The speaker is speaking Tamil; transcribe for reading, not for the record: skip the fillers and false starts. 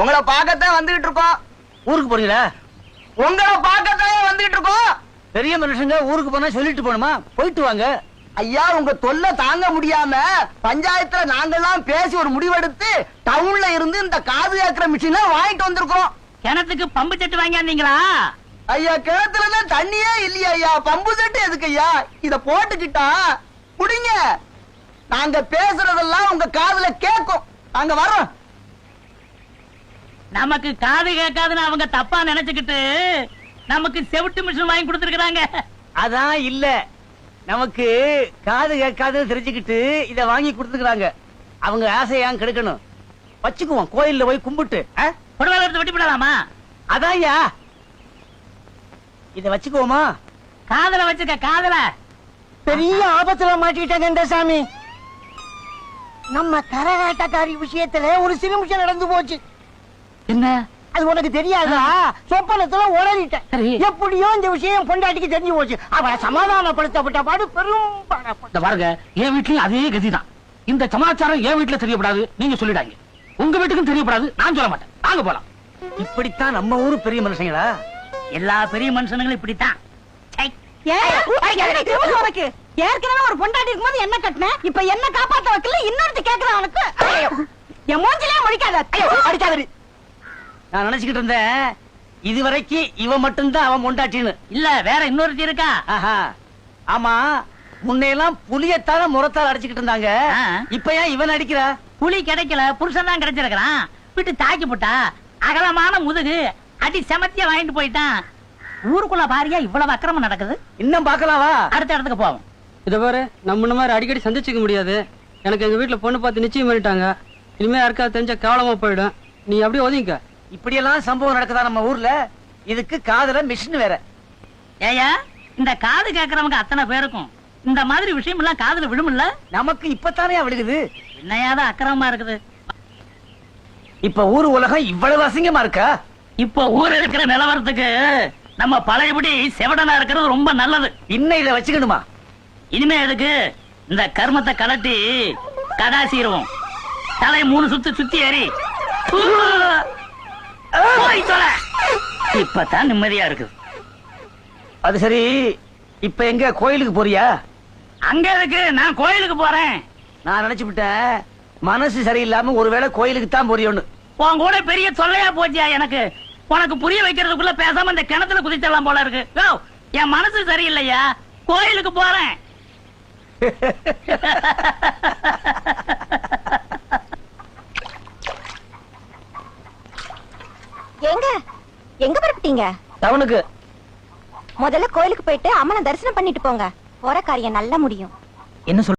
உங்களை பார்க்கத்தான் வந்துகிட்டு இருக்கோம். ஊருக்கு போறீங்களா? உங்களை பார்க்கத்தான் வந்துகிட்டு இருக்கோம். பெரிய மனுஷங்க ஊருக்கு போனா சொல்லிட்டு போணுமா? போயிட்டு வாங்க. ஐயா, உங்க தொல்லை தாங்க முடியாம பஞ்சாயத்துல நாங்கெல்லாம் பேசி ஒரு முடிவெடுத்து டவுன்ல இருந்து இந்த காது கேட்கிற மிஷினை வாங்கிட்டு வந்திருக்கோம். கிணத்துக்கு பம்பு செட்டு வாங்கியாந்தீங்களா? ஐயா, கிணத்துலதான் தண்ணியே இல்லையா ஐயா, பம்பு செட்டு எதுக்கு ஐயா? இத போட்டுக்கிட்டா குடிங்க. நாங்க பேசுறதெல்லாம் உங்க காதுல கேட்கும். நாங்க வர்றோம். நமக்கு காது கேட்காதுன்னு அவங்க தப்பா நினைச்சுக்கிட்டு நமக்கு செவிட்டு மிஷின் வாங்கி கொடுத்திருக்காங்க. அதான் இல்ல, நமக்கு காது கேட்காதுன்னு தெரிஞ்சுக்கிட்டு இத வாங்கி கொடுத்துக்கிறாங்க. அவங்க ஆசையான் கெடுக்கணும். வச்சுக்குவோம், கோயில்ல போய் கும்பிட்டு புடவை எடுத்து வெட்டி விடலாமா? அதான்யா, இத வச்சுக்குவோமா? காதல வச்சுக்க, காதல. பெரிய ஆபத்துல மாட்டிக்கிட்டாங்க இந்த சாமி. நம்ம கரகாட்டக்காரி விஷயத்துல ஒரு சிறுமிஷம் நடந்து போச்சு. என்ன அது உனக்கு தெரியாதா? சொப்பனத்துல உளறிட்டேன். சரி. எப்படியோ இந்த விஷயம் பொண்டாட்டிக்கு தெரிஞ்சு போச்சு. அவளை சமாதானப்படுத்தப்பட்ட பாடு பெரும் பாடப்பட்ட. பாருங்க, என் வீட்லயும் அதே கதிதான். இந்த சமாச்சாரம் என் வீட்டுல தெரியப்படாது, நீங்க சொல்லிடாங்க. உங்க வீட்டுக்கும் தெரியப்படாது, நான் சொல்ல மாட்டேன். வாங்க போலாம். இப்படித்தான் நம்ம ஊரு பெரிய மனுஷங்களா? எல்லா பெரிய மனுஷனுங்களும் இப்படித்தான். சை. உனக்கு ஏற்கனவே ஒரு பொண்டாட்டி இருக்கும்போது என்ன கட்டின, இப்ப என்ன காப்பாத்த வைக்கல, இன்னொருத்த கேக்குறான் உனக்கு. என் மூஞ்சிலே முடிக்காத. அடிக்காதடி. நான் நினைச்சுக்கிட்டு இருந்தேன் இதுவரைக்கும் இவன் மட்டும்தான் அவன் பொண்டாட்டின்னு. இல்ல, வேற இன்னொருத்தி இருக்கா. ஆஹா, ஆமா, முன்னையெல்லாம் புளியத்தால முறத்தால் அடிச்சுக்கிட்டு இருந்தாங்க. ஆ. இப்ப ஏன் இவன் அடிக்கிறா? புலி கிடைக்கல, புருஷன் தான் கிடைச்சிருக்கான். விட்டு தாக்கி போட்டா அகலமான முதுகு அடி செமத்தியா வாங்கிட்டு போயிட்டான். ஊருக்குள்ள பாரியா இவ்வளவு அக்கிரமம் நடக்குது. இன்னும் பாக்கலாவா? அடுத்த இடத்துக்கு போவோம். இத பாரு, நம்ம இந்த மாதிரி அடிக்கடி சந்திச்சுக்க முடியாது. எனக்கு எங்க வீட்டுல பொண்ணு பார்த்து நிச்சயம் பண்ணிட்டாங்க. இனிமே யாருக்கா தெரிஞ்ச கேவலமா போயிடும். நீ அப்படியே ஒதுங்க. இப்படியெல்லாம் சம்பவம் நடக்குதா நம்ம ஊர்ல? இதுக்கு காதுல மிஷின் வேற. ஏயா, இந்த காது கேட்கறவங்க அத்தனை பேருக்கும் இந்த மாதிரி விஷயம் எல்லாம் காதுல விழுமில்ல? நமக்கு இப்பத்தானே விழுகுது. என்னையாத அக்கிரமமா இருக்குது. இப்ப ஊர் உலகம் இவ்வளவு அசிங்கமா இருக்கா? இப்ப ஊர் இருக்கிற நிலவரத்துக்கு நம்ம பழையபடி செவடனா இருக்கிறது ரொம்ப நல்லது. இன்னும் இதை வச்சுக்கணுமா? இனிமே எதுக்கு இந்த கர்மத்தை கலட்டி கடாசிடுவோம். தலை 3 சுத்து சுத்தி ஏறி இப்பதான் நிம்மதியா இருக்குது. அது சரி, இப்ப எங்க கோயிலுக்கு போறியா? அங்க இருக்கு, நான் கோயிலுக்கு போறேன். நான் நினைச்சு விட்டேன் மனசு சரியில்லாம ஒருவேளை கோயிலுக்கு தான் போறியோன்னு. உன் கூட பெரிய தொல்லையா போச்சியா எனக்கு. உனக்கு புரிய வைக்கிறதுக்குள்ள பேசாம இந்த கிணத்துல குதிச்சலாம் போல இருக்கு. என் மனசு சரியில்லையா, கோயிலுக்கு போறேன். எங்க எங்க பரப்பிட்டீங்க? டவுனுக்கு. முதல்ல கோயிலுக்கு போயிட்டு அம்மனை தரிசனம் பண்ணிட்டு போங்க. போற காரியம் நல்லா முடியும். என்ன சொல்ற?